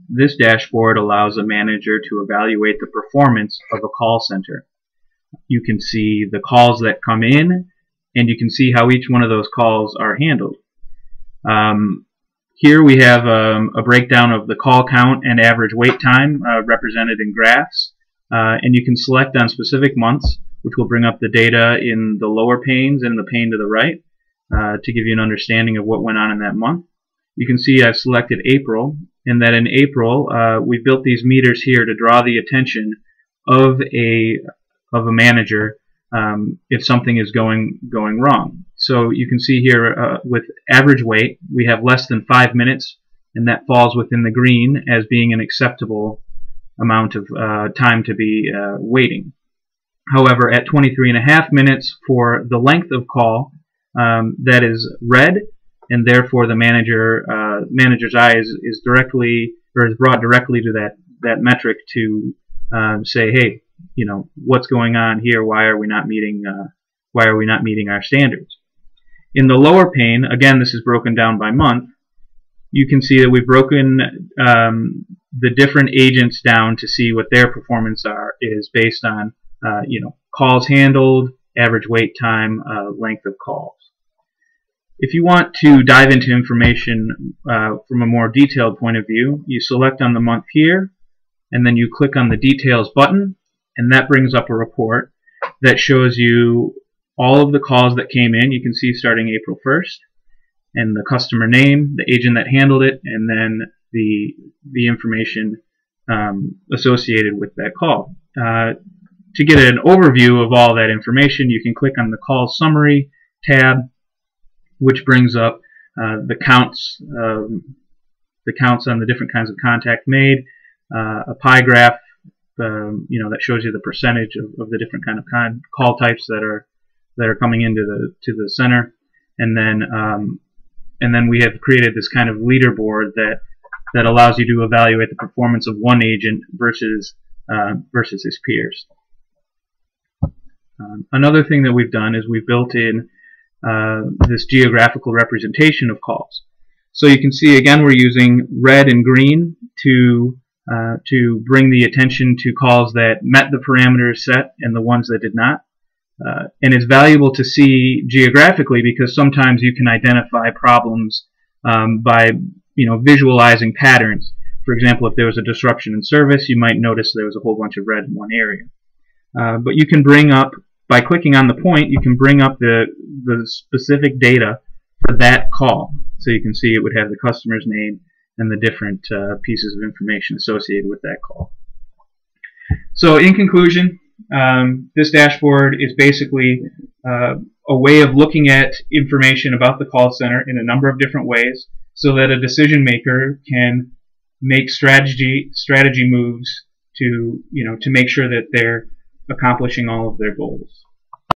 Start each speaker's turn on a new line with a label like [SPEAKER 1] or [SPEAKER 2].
[SPEAKER 1] this dashboard allows a manager to evaluate the performance of a call center. You can see the calls that come in, and you can see how each one of those calls are handled. Here we have a breakdown of the call count and average wait time represented in graphs, and you can select on specific months, which will bring up the data in the lower panes and the pane to the right to give you an understanding of what went on in that month. You can see I've selected April, and that in April we built these meters here to draw the attention of a manager if something is going wrong. So you can see here with average wait, we have less than 5 minutes, and that falls within the green as being an acceptable amount of time to be waiting. However, at 23.5 minutes for the length of call, that is red, and therefore the manager's eye is directly, or is brought directly to that metric to say, hey, what's going on here? Why are we not meeting our standards? In the lower pane, again, this is broken down by month. You can see that we've broken the different agents down to see what their performance is based on calls handled, average wait time, length of calls. If you want to dive into information from a more detailed point of view, you select on the month here, and then you click on the Details button, and that brings up a report that shows you all of the calls that came in. You can see starting April 1st, and the customer name, the agent that handled it, and then the information associated with that call. To get an overview of all that information, you can click on the Call Summary tab, which brings up the counts on the different kinds of contact made, a pie graph that shows you the percentage of the different kind of call types that are coming into the center, and then we have created this kind of leaderboard that allows you to evaluate the performance of one agent versus his peers. Another thing that we've done is we've built in this geographical representation of calls. So you can see again we're using red and green to bring the attention to calls that met the parameters set and the ones that did not. And it's valuable to see geographically because sometimes you can identify problems by visualizing patterns. For example, if there was a disruption in service, you might notice there was a whole bunch of red in one area. But you can bring up, by clicking on the point, you can bring up the specific data for that call. So you can see it would have the customer's name and the different pieces of information associated with that call. So in conclusion, this dashboard is basically a way of looking at information about the call center in a number of different ways so that a decision maker can make strategy moves to make sure that they're accomplishing all of their goals.